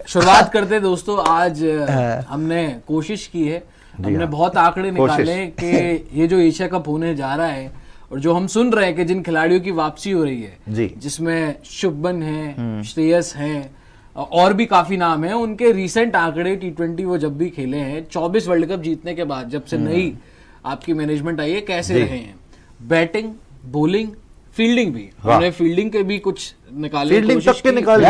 शुरुआत करते दोस्तों। आज हमने कोशिश की है, हमने बहुत आंकड़े निकाले कि ये जो एशिया कप होने जा रहा है और जो हम सुन रहे हैं कि जिन खिलाड़ियों की वापसी हो रही है, जिसमें शुभमन है, श्रेयस है और भी काफी नाम है, उनके रीसेंट आंकड़े T20 वो जब भी खेले हैं 24 वर्ल्ड कप जीतने के बाद, जब से नई आपकी मैनेजमेंट आई है, कैसे रहे हैं। बैटिंग, बॉलिंग, फील्डिंग भी, हमने फील्डिंग के भी कुछ निकाले, फील्डिंग तक के निकाले,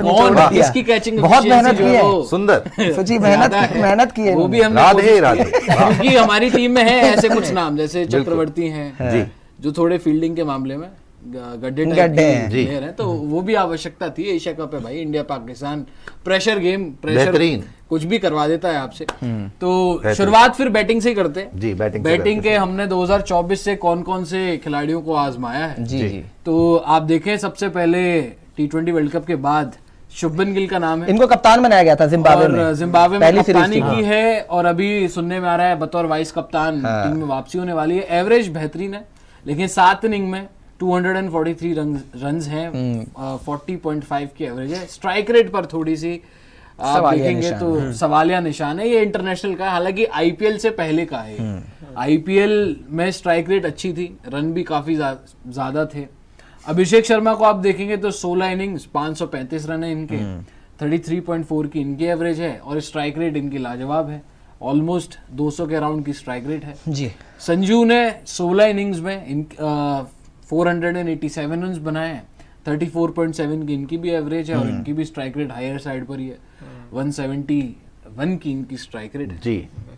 कौन किसकी कैचिंग बहुत मेहनत की है, सुंदर सोची मेहनत की है, वो भी हमने क्योंकि हमारी टीम में है ऐसे कुछ नाम, जैसे चक्रवर्ती हैं जो थोड़े फील्डिंग के मामले में गड्ढे प्लेयर है, तो वो भी आवश्यकता थी। एशिया कप है भाई, India Pakistan, pressure game, pressure कुछ भी करवा देता है आपसे। तो शुरुआत फिर बैटिंग से ही करते हैं जी। बैटिंग के हमने 2024 से कौन कौन से खिलाड़ियों को आजमाया है जी। तो आप देखें, सबसे पहले T20 वर्ल्ड कप के बाद शुभमन गिल का नाम है, इनको कप्तान बनाया गया था जिम्बाब्वे में कप्तानी की है, और अभी सुनने में आ रहा है बतौर वाइस कप्तान टीम में वापसी होने वाली है। एवरेज बेहतरीन है, लेकिन 7 इनिंग में 243 रन्स हैं, 40.5 की एवरेज है। स्ट्राइक रेट पर थोड़ी सी आप देखेंगे तो सवालिया निशान है। ये इंटरनेशनल का है, हालांकि आईपीएल से पहले का है। आईपीएल में स्ट्राइक रेट अच्छी थी, रन भी काफी ज्यादा थे। अभिषेक शर्मा को आप देखेंगे तो 16 इनिंग्स 535 रन है इनके, 33.4 की इनकी एवरेज है, और स्ट्राइक रेट इनकी लाजवाब है, ऑलमोस्ट 200 के अराउंड की स्ट्राइक रेट है जी। संजू ने 16 इनिंग्स में 487 रन बनाए हैं, 34.7 की इनकी भी एवरेज है, और इनकी भी स्ट्राइक रेट हायर साइड पर ही है, 171 की इनकी स्ट्राइक रेट है जी।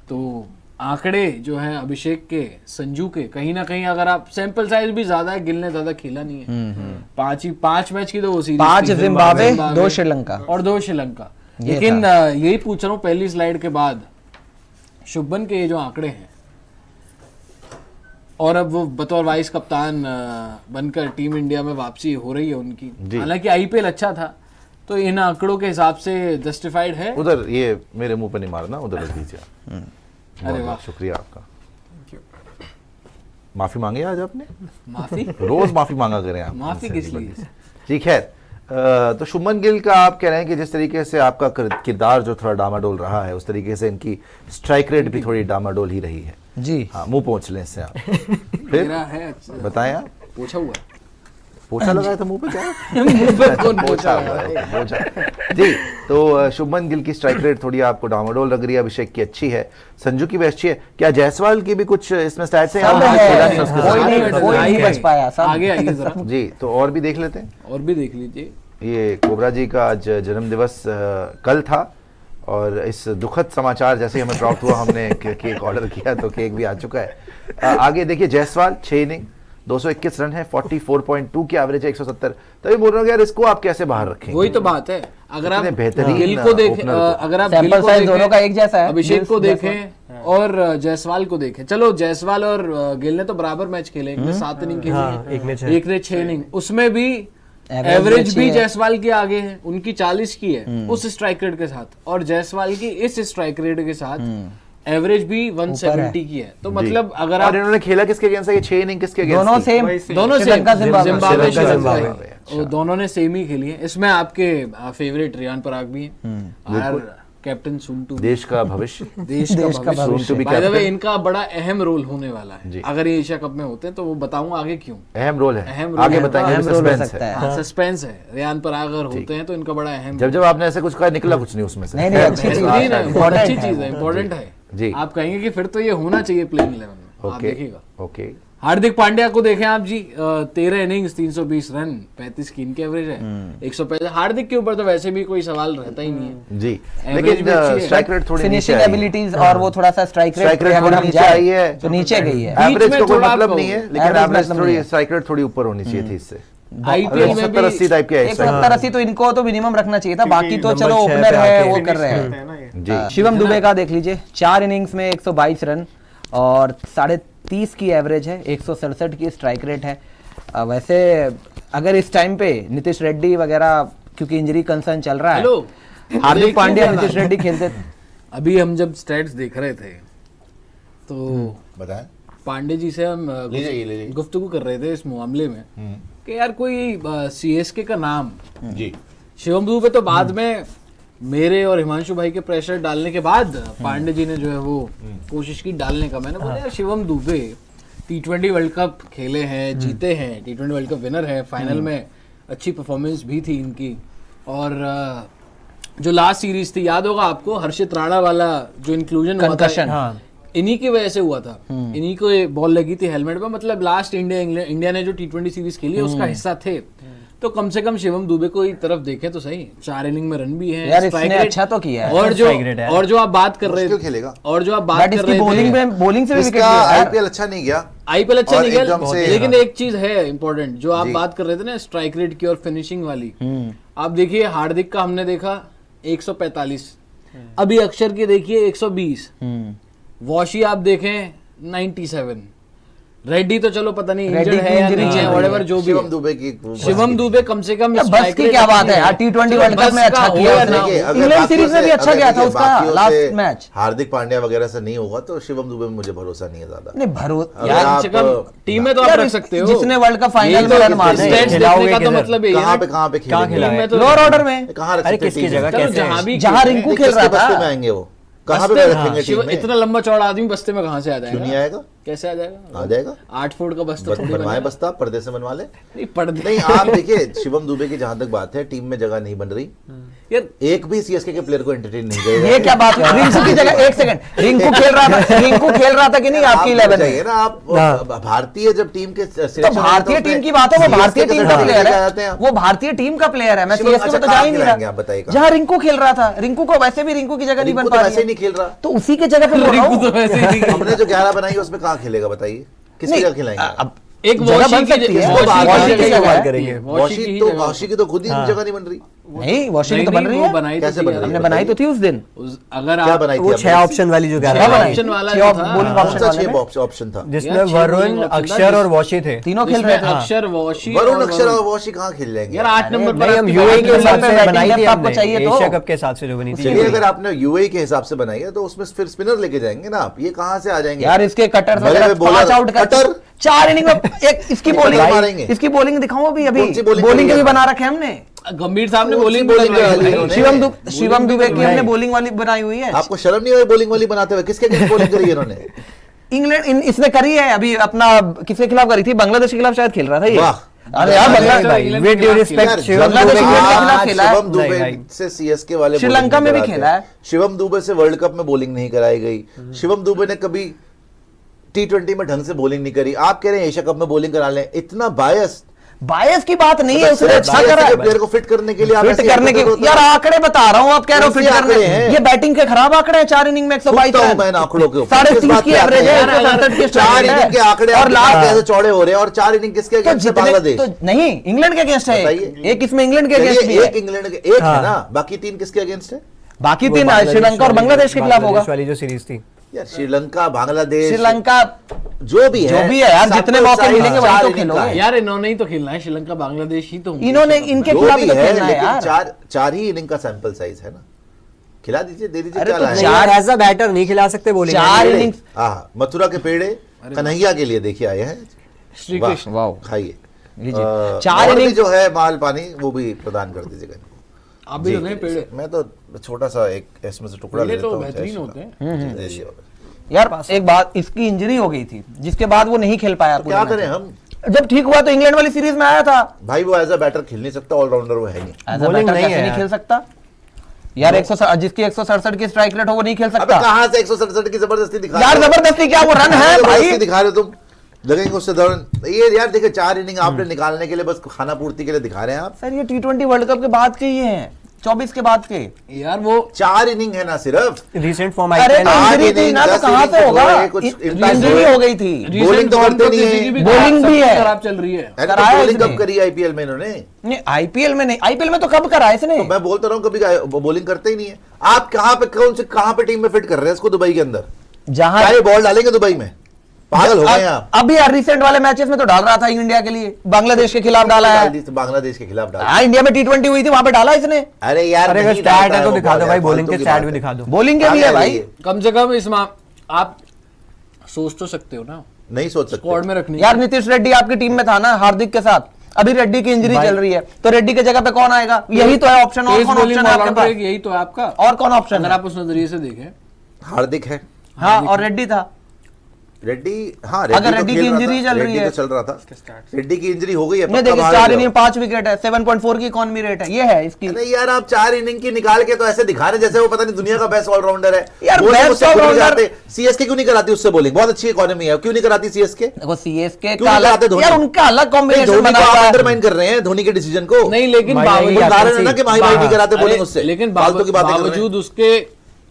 तो आंकड़े जो है अभिषेक के, संजू के, कहीं ना कहीं अगर आप, सैंपल साइज भी ज्यादा है, गिल ने ज्यादा खेला नहीं है, 5 मैच की तो वो सीरीज, 5 जिम्बाब्वे, 2 श्रीलंका और 2 श्रीलंका। लेकिन यही पूछ रहा हूँ पहली स्लाइड के बाद, शुभमन के ये जो आंकड़े हैं, और अब वो बतौर वाइस कप्तान बनकर टीम इंडिया में वापसी हो रही है उनकी, हालांकि आईपीएल अच्छा था, तो इन आंकड़ों के हिसाब से जस्टिफाइड है। उधर ये मेरे मुंह पे नहीं मारना, उधर रख दीजिए। अरे वाह, शुक्रिया आपका। माफी मांगे आज आपने? माफी रोज माफी मांगा करें आप। माफी किस लिए? जी खैर, तो शुभमन गिल का आप कह रहे हैं कि जिस तरीके से आपका किरदार जो थोड़ा डामाडोल रहा है, उस तरीके से इनकी स्ट्राइक रेट भी थोड़ी डामाडोल ही रही है जी। हाँ, मुंह पोंछ लें इससे आप। फिर है बताएं आप। पूछा हुआ पोछा लगाया था मुंह पे, क्या मुंह पे कौन पोछा जी। तो शुभमन गिल की स्ट्राइक रेट थोड़ी आपको डामाडोल लग रही है, अभिषेक की अच्छी है, संजू की भी अच्छी है। क्या जायसवाल की भी कुछ इसमें स्टैट्स हैं? कोई नहीं बच पाया, आगे आइए जरा जी। तो और भी देख लेते हैं, और भी देख लीजिए। ये कोबरा जी का आज जन्म दिवस कल था, और इस दुखद समाचार जैसे हमें प्राप्त हुआ, हमने केक ऑर्डर किया तो केक भी आ चुका है। आगे देखिए, जायसवाल 6 इनिंग 221 रन है, 44.2 की एवरेज है, 170। तभी बोल रहा हूँ यार, इसको आप कैसे बाहर रखेंगे? वही तो बात है। अगर आप बेहतरीन गिल को देखें, अगर आप गिल को देखें, दोनों का एक जैसा है, अभिषेक को देखें और जायसवाल को देखें, चलो जायसवाल और गिल ने तो बराबर मैच खेले, एक ने 7 इनिंग खेली, एक ने 6 इनिंग, उसमें भी एवरेज भी जायसवाल के आगे है, उनकी 40 की है उस स्ट्राइक रेट के साथ, और जायसवाल की इस स्ट्राइक रेट के साथ एवरेज भी 170 की है। तो मतलब अगर आप, इन्होंने खेला किसके अगेंस्ट है? ये 6 इनिंग किसके अगेंस्ट? दोनों सेम, जिम्बाब्वे दोनों ने सेम ही खेली है। इसमें आपके फेवरेट रियान पराग भी है, कैप्टन सुंटू, देश का भविष्य, देश का भविष्य। बाय द वे, इनका बड़ा अहम रोल होने वाला है अगर ये एशिया कप में होते हैं, तो वो बताऊंगा आगे क्यों अहम रोल है, आगे बताएंगे। सस्पेंस है, सस्पेंस है। रियान पराग अगर होते हैं तो इनका बड़ा अहम, जब आपने ऐसे कुछ कहा, निकला कुछ नहीं उसमें से। नहीं, अच्छी चीज है, इंपॉर्टेंट है जी। आप कहेंगे कि फिर तो ये होना चाहिए प्लेइंग 11 में, आप देखिएगा। ओके, हार्दिक पांड्या को देखें आप जी, 13 इनिंग्स 320 रन, 35 की इनकी एवरेज है, 165। हार्दिक के ऊपर तो वैसे भी कोई सवाल रहता ही नहीं है जी, लेकिन स्ट्राइक रेट थोड़ी फिनिशिंग एबिलिटीज और वो थोड़ा सा स्ट्राइक रेट थोड़ी नीचे आई है, तो नीचे गई है। एवरेज का कोई मतलब नहीं है, लेकिन एवरेज थोड़ी, स्ट्राइक रेट थोड़ी ऊपर होनी चाहिए थी इससे। आईपीएल में 70-80 टाइप के 170-80 तो इनको तो मिनिमम रखना चाहिए था, बाकी तो चलो ओपनर है, वो कर रहे हैं जी। शिवम दुबे का देख लीजिए, 4 इनिंग्स में 122 रन और 30.5 की एवरेज है, 167 की स्ट्राइक रेट है। वैसे अगर इस टाइम पे नीतीश रेड्डी वगैरह, क्योंकि इंजरी कंसर्न चल रहा है, हार्दिक पांड्या, नीतीश रेड्डी खेलते। अभी हम जब स्टैट्स देख रहे थे तो बताएं, पांडे जी से हम गुफ्तगू कर रहे थे इस मामले में कि यार कोई सीएसके का नाम जी शिवम दुबे तो बाद में मेरे और हिमांशु भाई के प्रेशर डालने के बाद पांडे जी ने जो है वो कोशिश की डालने का। मैंने बोला यार Shivam Dubey T20 world cup खेले हैं, जीते हैं, T20 वर्ल्ड कप विनर है, फाइनल में अच्छी परफॉर्मेंस भी थी इनकी। और जो लास्ट सीरीज थी याद होगा आपको, हर्षित राणा वाला जो इंक्लूजन हुआ था, इन्हीं की वजह से हुआ था। इन्हीं को बॉल लगी थी हेलमेट पे। मतलब लास्ट इंडिया ने जो T20 सीरीज खेली उसका हिस्सा थे। तो कम से कम शिवम दुबे को एक तरफ देखें तो सही, 4 इनिंग में रन भी हैं, यार इसने अच्छा तो किया है। और जो आप बात कर रहे थे, खेलेगा और जो आप बात कर रहे थे, बॉलिंग से भी विकेट लिया। आईपीएल अच्छा नहीं गया, आईपीएल अच्छा नहीं गया, लेकिन एक चीज है इंपॉर्टेंट जो आप बात कर रहे थे ना, स्ट्राइक रेट की और फिनिशिंग वाली। आप देखिए हार्दिक का हमने देखा 145, अभी अक्षर की देखिए 120, वॉशी आप देखें 97, रेड्डी तो चलो पता नहीं इंजर्ड है या नहीं है, व्हाटएवर जो भी। शिवम दुबे कम से कम बस की क्या बात है यार, T20 वर्ल्ड कप में अच्छा किया, इंग्लैंड सीरीज में भी अच्छा गया था उसका लास्ट मैच। हार्दिक पांड्या वगैरह से नहीं होगा तो शिवम दुबे में मुझे भरोसा नहीं है ज्यादा। नहीं भरोसा यार, कम से कम टीम में तो आप रख सकते हो, जिसने वर्ल्ड कप फाइनल में रन मारे। मतलब कहाँ पे खेला, लोअर ऑर्डर में, कहाँ रख सकते, जहाँ रिंकू खेल रहा था आएंगे वो, कहाँ पे रखेंगे टीम में? इतना लंबा चौड़ा आदमी बस्ते में कहाँ से आ जाएगा? क्यों नहीं आएगा? कैसे आ जाएगा? आ जाएगा। 8 फुट का बस्ता बनवाए, बस्ता पर्दे से बनवा ले। पर्दे नहीं, आप देखिए शिवम दुबे की जहां तक बात है, टीम में जगह नहीं बन रही यार, एक भी सीएसके के प्लेयर को एंटरटेन नहीं करेगा। ये क्या बात है? रिंकू की जगह, एक सेकंड, रिंकू खेल रहा था कि नहीं आपकी 11 में ना? आप भारतीय जब टीम के तो भारतीय टीम की बात है, वो भारतीय टीम का प्लेयर है, वो भारतीय टीम का प्लेयर है। मैं सीएसके में तो जा ही नहीं रहा। आप बताइए जहाँ रिंकू खेल रहा था, रिंकू को वैसे भी रिंकू की जगह नहीं बन पा रही है, नहीं खेल रहा तो उसी की जगह पे हमने जो 11 बनाई है उसमें कहाँ खेलेगा बताइए, किसकी जगह खिलाएंगे? अब एक जगह बन सकती है, वॉशी की तो खुद ही जगह नहीं बन रही। नहीं वॉशिंग तो बन रही है, कैसे बन रही है? हमने बनाई तो थी उस दिन। अगर क्या बनाई थी? वो 6 ऑप्शन वाली जो ऑप्शन वाला ऑप्शन था जिसमें वरुण, अक्षर और वॉशी थे, तीनों खेल रहे थे। अक्षर, वॉशी, वरुण, अक्षर और वॉशी कहाँ खेल जाएंगे यार? 8 नंबर पर हम यूएई के हिसाब से बनाई थी, आपको चाहिए तो एशिया कप के हिसाब से जो बनी थी। चलिए, अगर आपने यूएई के हिसाब से बनाई है तो उसमें फिर स्पिनर लेके जाएंगे ना आप, ये कहाँ से आ जाएंगे यार? इसके कटर बड़े पांच आउट कटर 4 इनिंग में एक इसकी बॉलिंग मारेंगे। इसकी बॉलिंग दिखाऊं अभी कौन सी bowling बॉलिंग करी भी है? बना रखे हमने। गंभीर साहब ने बॉलिंग शिवम दुबे की हमने बॉलिंग वाली बनाई हुई है। आपको शर्म नहीं आई बॉलिंग वाली बनाते हुए? किसके अगेंस्ट बॉलिंग करी है इन्होंने? इंग्लैंड इसने करी है अभी, अपना किसके खिलाफ करी थी? बांग्लादेश के खिलाफ शायद खेल रहा था ये। वाह, अरे यार भाई, with due respect, Shivam Bangladesh Dubey के खिलाफ खेला है। शिवम दुबे से सीएसके वाले श्रीलंका में भी खेला है। शिवम दुबे से वर्ल्ड कप में बॉलिंग नहीं कराई गई। शिवम दुबे ने कभी T20 में ढंग से बॉलिंग नहीं करी। आप कह रहे हैं एशिया कप में बॉलिंग करा लें? इतना बायस की बात नहीं है, उसने अच्छा करा है प्लेयर को फिट करने के लिए। फिट करने के यार आंकड़े बता रहा हूं, आप कह रहे हो फिट करने, ये बैटिंग के खराब आंकड़े हैं। 4 इनिंग में 122 रन, आंकड़ों के 30.5 की एवरेज है, 4 इनिंग के आंकड़े और लास्ट ऐसे चौड़े हो रहे हैं। और 4 इनिंग किसके अगेंस्ट है? बांग्लादेश नहीं, इंग्लैंड के अगेंस्ट है। एक इसमें इंग्लैंड के अगेंस्ट भी है, एक इंग्लैंड के एक है ना, बाकी 3 किसके अगेंस्ट है? बाकी 3 श्रीलंका और बांग्लादेश के खिलाफ होगा वाली जो सीरीज थी यार। श्रीलंका, बांग्लादेश, श्रीलंका जो भी है यार, जितने मौके मिलेंगे वही तो खेलोगे यार। इन्होंने ही तो खेलना है, श्रीलंका बांग्लादेश ही तो इन्होंने इनके खिलाफ ही तो खेलना है यार। 4 ही इनिंग का सैंपल साइज है ना, खिला दीजिए, दे दीजिए। क्या लाए? 4 एज अ बैटर नहीं खिला सकते बॉलिंग। 4 इनिंग मथुरा के पेड़े कन्हैया के लिए देखिए आए हैं, श्री कृष्ण, वाह खाइए। 4 इनिंग जो है माल पानी वो भी प्रदान कर दीजिएगा इनको। आप भी नहीं पेड़े, मैं तो छोटा सा एक इसमें से टुकड़ा ले लेता हूं। बेहतरीन होते हैं यार। एक बात, इसकी इंजरी हो गई थी जिसके बाद वो नहीं खेल पाया। क्या करें हम? जब ठीक हुआ तो इंग्लैंड वाली सीरीज में आया था भाई। वो एज अ बैटर खेल नहीं सकता, ऑलराउंडर वो है नहीं। बॉलिंग नहीं खेल सकता यार। 167 जिसकी 167 की स्ट्राइक रेट हो वो नहीं खेल सकता। कहां से 167 की जबरदस्ती दिखा यार? जबरदस्ती क्या, वो रन है भाई, दिखा रहे हो तुम। लगेंगे उससे दौरान ये यार। देखिए 4 इनिंग आपने निकालने के लिए बस खाना पूर्ति के लिए दिखा रहे हैं आप। सर ये T20 वर्ल्ड कप के बाद के ही हैं, 24 के बाद के यार। वो 4 इनिंग है ना सिर्फ, रिसेंट फॉर्म अरे इंजरी थी ना, तो कहां से होगा? इंजरी हो गई थी, बॉलिंग तो करते नहीं है, बॉलिंग भी है खराब चल रही है। बॉलिंग कब करी आईपीएल में इन्होंने? नहीं आईपीएल में नहीं, आईपीएल में तो कब करा इसने? मैं बोलता रहा हूँ कभी बॉलिंग करते ही नहीं है। आप कहां पे कहां पे टीम में फिट कर रहे हैं इसको? दुबई के अंदर जहां ये बॉल डालेंगे दुबई में? पागल हो गए आप। अभी यार रिसेंट वाले मैचेस में तो डाल रहा था इंडिया के लिए, बांग्लादेश के खिलाफ डाला है। बांग्लादेश के खिलाफ डाला। हाँ, इंडिया में T20 हुई थी, वहां पे डाला इसने। अरे यार, अरे स्टैट है तो दिखा दो भाई, बॉलिंग के स्टैट भी दिखा दो। बॉलिंग के भी है भाई, कम से कम इसमें आप सोच तो सकते हो ना, नहीं सोच सकते स्क्वाड में रखने। यार नीतीश रेड्डी आपकी टीम में था ना हार्दिक के साथ, अभी रेड्डी की इंजरी चल रही है, तो रेड्डी की जगह पे कौन आएगा? यही तो है ऑप्शन, और पेस कौन बॉलिंग ऑप्शन है आपके पास? यही तो है आपका, और कौन ऑप्शन अगर है? आप उस नजरिए से देखें। हार्दिक है, हाँ, और रेड्डी था। रेड्डी, हाँ अगर रेड्डी की इंजरी चल रही है, तो चल रहा था, रेड्डी की इंजरी हो गई है, नहीं देखिए 4 इनिंग 5 विकेट है, 7.4 की इकॉनमी रेट है, ये है इसकी। अरे यार आप 4 इनिंग की निकाल के तो ऐसे दिखा रहे जैसे वो पता नहीं दुनिया का बेस्ट ऑलराउंडर है यार। Bowling बेस्ट उससे क्यों नहीं ऑलराउंडर, कराते? सीएसके क्यों नहीं कराती उससे बॉलिंग? बहुत अच्छी इकोनॉमी है, क्यों नहीं कराती सीएसके? देखो सीएसके क्यों का नहीं कराते अलग, धोनी? यार उनका अलग कॉम्बिनेशन धोनी बना को हुआ आप है। अंडरमाइन कर रहे हैं धोनी के डिसीजन को। नहीं, लेकिन भाई, बावजूद कोई कारण है ना कि माही भाई नहीं कराते बॉलिंग अरे, उससे, लेकिन फालतू की बातें कर रहे हैं। बावजूद उसके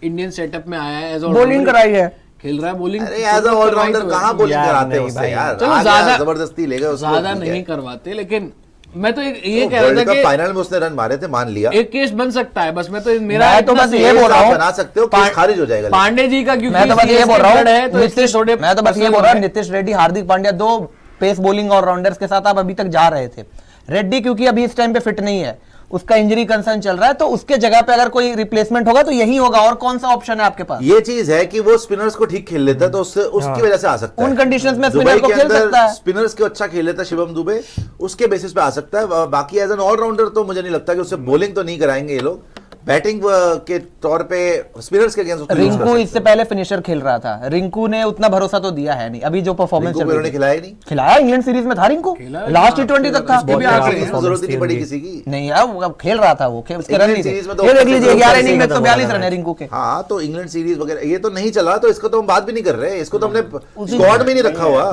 इंडियन सेटअप में आया है, बॉलिंग कराई है, खेल रहा है बॉलिंग। अरे एज अ ऑलराउंडर कहाँ बॉलिंग यार, कराते हैं नहीं उससे भाई। यार? चलो आ गया, ज्यादा जबरदस्ती ले गए उसको, ज्यादा ठीक है। नहीं करवाते, लेकिन मैं तो ये कह वर्ल्ड रहा था कप कि फाइनल में उसने रन मारे थे, मान लिया। एक केस बन सकता है, बस मैं तो मेरा मैं तो इतना बस ये से- बोल रहा हूँ, बना सकते हो, केस खारिज हो जाएगा। पांडे जी का, क्योंकि मैं तो बस ये बोल रहा CSK है, तो हूँ इसलिए थोड़े मैं तो बस ये पसंद बोल रहा हूँ, है। Nitish Reddy, Hardik Pandya, 2 pace bowling allrounders के साथ आप अभी तक जा रहे थे। रेड्डी क्योंकि अभी इस टाइम पे फिट नहीं है, उसका इंजरी कंसर्न चल रहा है, तो उसके जगह पे अगर कोई रिप्लेसमेंट होगा तो यही होगा। और कौन सा ऑप्शन है आपके पास? ये चीज है कि वो स्पिनर्स को ठीक खेल लेता है, तो उससे उसकी वजह से आ सकता है। उन कंडीशंस में दुबई स्पिनर को के खेल अंदर सकता है। स्पिनर्स को अच्छा खेल लेता है शिवम दुबे, उसके बेसिस पे आ सकता है। बाकी एज एन ऑलराउंडर तो मुझे नहीं लगता कि उससे बॉलिंग तो नहीं कराएंगे ये लोग, बैटिंग के तौर पे स्पिनर्स के अगेंस्ट रिंकू इससे पहले फिनिशर खेल रहा था, रिंकू ने उतना भरोसा तो दिया है नहीं। अभी जो परफॉर्मेंस चल रही है, खिलाया नहीं, खिलाया इंग्लैंड सीरीज में था रिंकू, लास्ट T20 तक था। इसके भी आंकड़े हैं। जरूरत ही नहीं पड़ी किसी की। नहीं यार, वो अब खेल रहा था, वो खेल उसके रन नहीं थे। सीरीज में तो ये देख लीजिए 11 इनिंग में खत्म 142 हो रन है रिंकू के। हाँ, तो इंग्लैंड सीरीज वगैरह ये तो नहीं चला, तो इसको तो हम बात भी नहीं कर रहे, इसको तो हमने स्क्वाड में नहीं रखा हुआ।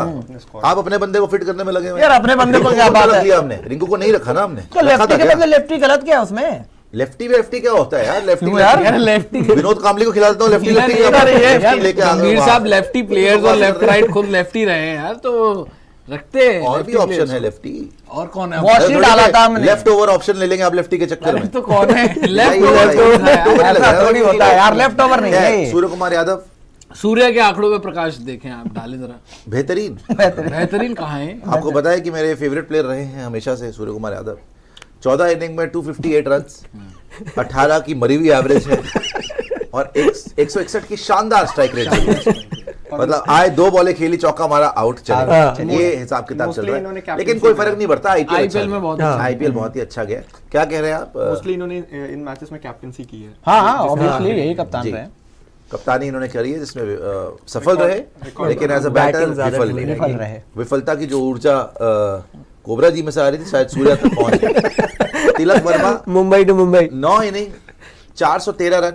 आप अपने बंदे को फिट करने में लगे हुए हैं। यार अपने बंदे को रिंकू क्या बात रख है? लिया हमने, रिंकू को नहीं रखा ना हमने। तो रखा लेफ्टी था के क्या? बदले लेफ्टी गलत क्या है उसमें? लेफ्टी वेफ्टी क्या होता है यार? लेफ्टी क्यों यार? यार लेफ्टी विनोद कामली को खिला देता हूँ, लेफ्टी यार, लेफ्टी यार, लेफ्टी लेके आ गंभीर गए। साहब लेफ्टी प्लेयर्स और लेफ्ट राइट खुद लेफ्टी रहे हैं यार, तो रखते हैं और lefty भी ऑप्शन players है को। लेफ्टी। और कौन है? वॉशी डाला था हमने। लेफ्ट ओवर ऑप्शन ले लेंगे आप लेफ्टी के चक्कर अरे में। तो कौन है? भाई, लेफ्ट भाई, ओवर ऐसा थोड़ी होता है यार, लेफ्ट ओवर नहीं है। सूर्य कुमार यादव सूर्य के आंकड़ों पे प्रकाश देखें आप, डालें जरा। बेहतरीन। बेहतरीन कहाँ है? आपको पता है कि मेरे फेवरेट प्लेयर रहे हैं हमेशा से सूर्य कुमार यादव। 14 इनिंग में 258 रन, 18 की मरी हुई एवरेज है और 161 की शानदार स्ट्राइक रेट है। मतलब आए 2 बॉलें खेली, चौका मारा, आउट चले, ये हिसाब किताब चल रहा है। लेकिन कोई फर्क नहीं पड़ता, आईपीएल में बहुत अच्छा। आईपीएल बहुत ही अच्छा गया। क्या कह रहे हैं आप? मोस्टली इन्होंने इन मैचेस में कैप्टेंसी की है। हाँ हाँ, ऑब्वियसली यही कप्तान जी। रहे। कप्तानी इन्होंने करी है जिसमें सफल रहे, लेकिन एज अ बैटर बैटिंग ज्यादा विफल नहीं विफल रहे। रहे। विफलता की जो ऊर्जा कोबरा जी में से आ रही थी, शायद सूर्या तक पहुंच गई। Tilak Varma Mumbai to Mumbai 9 inning 413 run,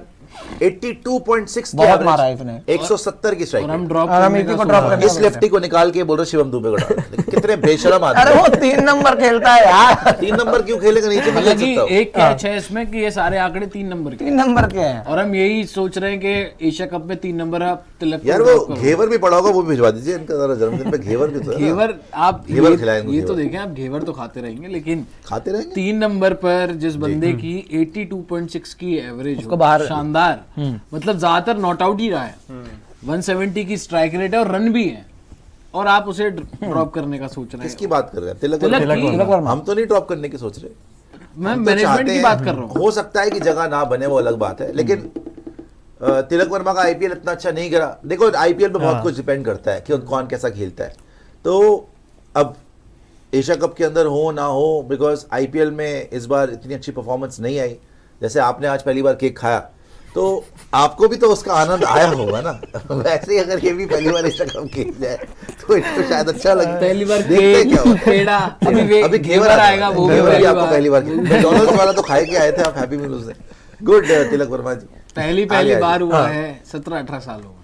82.6 की बहुत average, मारा है इसने। 170 की स्ट्राइक और हम रेट। ड्रॉप और हम इसी को ड्रॉप करने इस लेफ्टी को निकाल के बोल रहे शिवम दुबे को डाल। लेकिन कितने बेशरम अरे आदमी। वो 3 नंबर खेलता है यार, 3 नंबर क्यों खेलेगा? नीचे मैं खेल हालांकि सकता हूँ। एक कैच है इसमें कि ये सारे आंकड़े 3 नंबर के 3 नंबर के हैं। और हम यही सोच रहे हैं कि एशिया कप में 3 नंबर आप तिलक को यार drop वो करो। घेवर भी पड़ा होगा, वो भी भिजवा दीजिए इनका जरा जन्मदिन पे। घेवर भी तो है ना। घेवर आप घेवर खिलाएंगे ये तो घेवर। देखें, आप घेवर तो खाते रहेंगे, लेकिन खाते रहेंगे। 3 नंबर पर जिस बंदे की 82.6 की एवरेज उसको बाहर- शानदार, मतलब ज्यादातर नॉट आउट ही रहा है। 170 की स्ट्राइक रेट है और रन भी है, और आप उसे ड्रॉप करने का सोच रहे किसकी हैं। बात कर रहे हैं? तिलक तिलक वर्मा। की- तिलक वर्मा। हम तो नहीं ड्रॉप करने की सोच रहे। मैं हम तो मैनेजमेंट चाहते की हैं- बात कर रहा हूँ। हो सकता है कि जगह ना बने, वो अलग बात है, लेकिन तिलक वर्मा का आईपीएल इतना अच्छा नहीं करा। देखो आईपीएल पे बहुत कुछ डिपेंड करता है कि कौन कैसा खेलता है। तो अब एशिया कप के अंदर हो ना हो, बिकॉज आईपीएल में इस बार इतनी अच्छी परफॉर्मेंस नहीं आई। जैसे आपने आज पहली बार केक खाया, तो आपको भी तो उसका आनंद आया होगा ना। वैसे ही अगर ये भी पहली बार एशिया कप खेल जाए तो इसको शायद अच्छा लगे। पहली बार देखते हैं क्या होता है। पेड़ा, अभी घेवर आएगा, वो भी घेवर भी आपको बार। पहली बार मैकडॉनल्ड्स वाला तो खाए के आए थे आप, हैप्पी मील से। गुड तिलक वर्मा जी, पहली आगे आइए। बार हुआ है 17-18 सालों में।